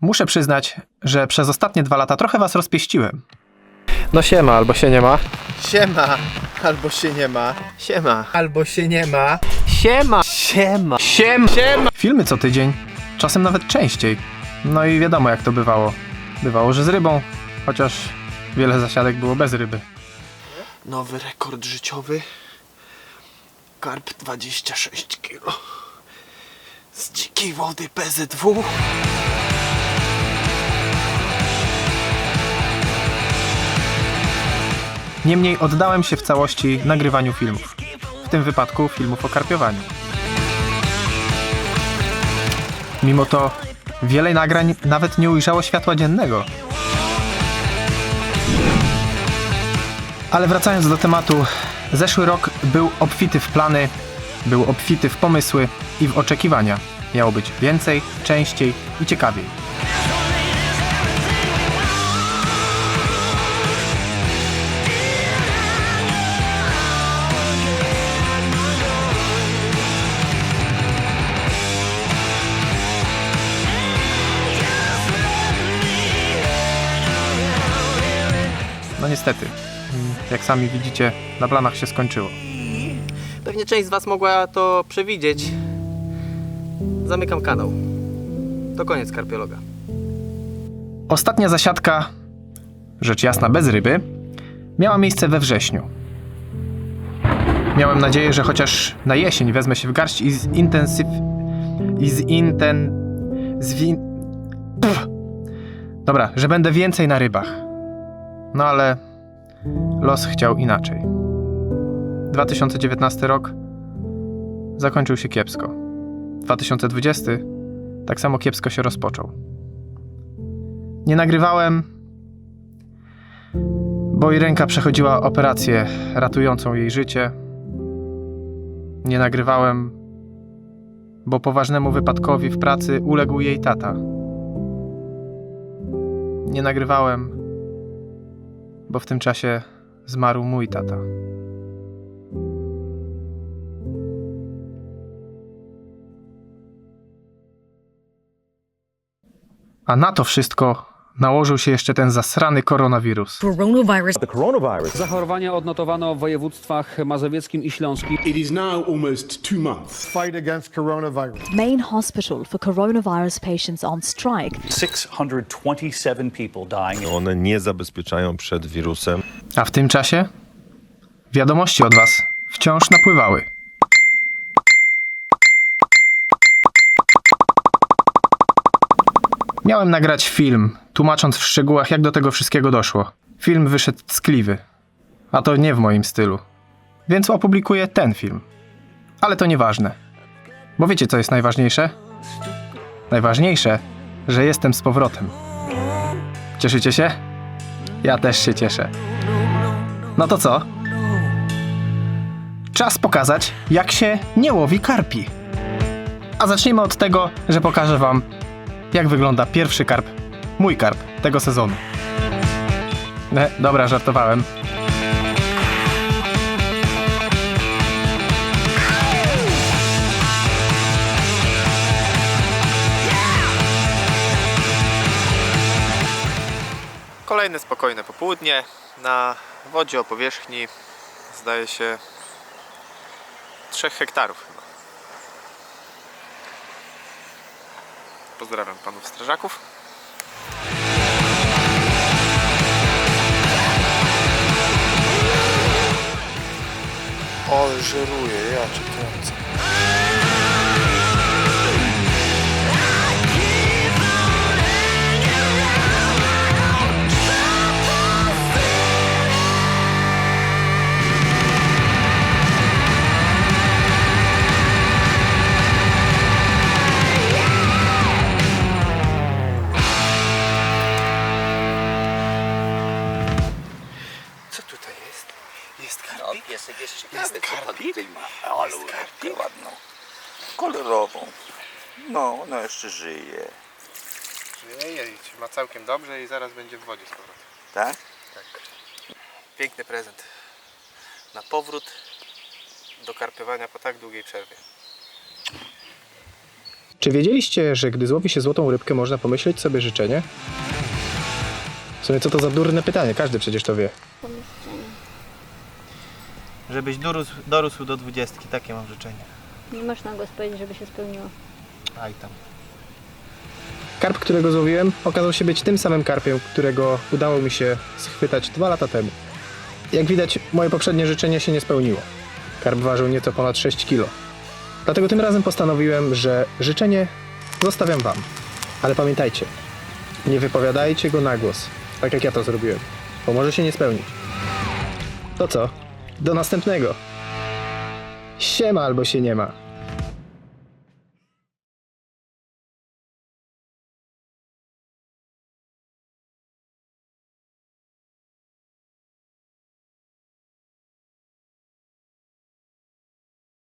Muszę przyznać, że przez ostatnie 2 lata trochę was rozpieściłem. No siema, albo się nie ma. Siema, albo się nie ma. Siema, albo się nie ma. Siema, siema, siema. Filmy co tydzień, czasem nawet częściej. No i wiadomo jak to bywało. Bywało, że z rybą, chociaż wiele zasiadek było bez ryby. Nowy rekord życiowy. Karp 26 kg. Z dzikiej wody PZW. Niemniej oddałem się w całości nagrywaniu filmów. W tym wypadku filmów o karpiowaniu. Mimo to wiele nagrań nawet nie ujrzało światła dziennego. Ale wracając do tematu, zeszły rok był obfity w plany, był obfity w pomysły i w oczekiwania. Miało być więcej, częściej i ciekawiej. No niestety, jak sami widzicie, na planach się skończyło. Pewnie część z was mogła to przewidzieć. Zamykam kanał. To koniec karpiologa. Ostatnia zasiadka, rzecz jasna bez ryby, miała miejsce we wrześniu. Miałem nadzieję, że chociaż na jesień wezmę się w garść i Dobra, że będę więcej na rybach. No ale los chciał inaczej. 2019 rok zakończył się kiepsko. 2020 tak samo kiepsko się rozpoczął. Nie nagrywałem, bo Irenka przechodziła operację ratującą jej życie. Nie nagrywałem, bo poważnemu wypadkowi w pracy uległ jej tata. Nie nagrywałem, bo w tym czasie zmarł mój tata. A na to wszystko nałożył się jeszcze ten zasrany koronawirus. Zachorowania odnotowano w województwach mazowieckim i śląskim. It is now almost 2 months. Fight against coronavirus. Main hospital for coronavirus patients on strike. 627 people dying. One nie zabezpieczają przed wirusem. A w tym czasie wiadomości od was wciąż napływały. Miałem nagrać film, tłumacząc w szczegółach, jak do tego wszystkiego doszło. Film wyszedł ckliwy, a to nie w moim stylu. Więc opublikuję ten film. Ale to nieważne. Bo wiecie, co jest najważniejsze? Najważniejsze, że jestem z powrotem. Cieszycie się? Ja też się cieszę. No to co? Czas pokazać, jak się nie łowi karpi. A zacznijmy od tego, że pokażę wam, jak wygląda pierwszy karp, mój karp tego sezonu. Dobra, żartowałem. Kolejne spokojne popołudnie na wodzie o powierzchni, zdaje się, 3 hektarów chyba. Pozdrawiam panów strażaków. Ale żeruję, ja cię kręcę. Co tutaj jest? Jest karpik? Piesek jest ciekawy, Jest co pan karpik? tutaj ma. Ale karpik ładną. Kolorową. No, ona jeszcze żyje. Żyje, ma całkiem dobrze i zaraz będzie w wodzie z powrotem. Tak? Tak. Piękny prezent. Na powrót do karpiowania po tak długiej przerwie. Czy wiedzieliście, że gdy złowi się złotą rybkę, można pomyśleć sobie życzenie? W sumie co to za durne pytanie, każdy przecież to wie. Żebyś dorósł do 20, takie mam życzenie. Nie można go powiedzieć, żeby się spełniło. Aj tam. Karp, którego złowiłem, okazał się być tym samym karpiem, którego udało mi się schwytać 2 lata temu. Jak widać, moje poprzednie życzenie się nie spełniło. Karp ważył nieco ponad 6 kg. Dlatego tym razem postanowiłem, że życzenie zostawiam wam. Ale pamiętajcie, nie wypowiadajcie go na głos, tak jak ja to zrobiłem, bo może się nie spełnić. To co? Do następnego. Siema albo się nie ma.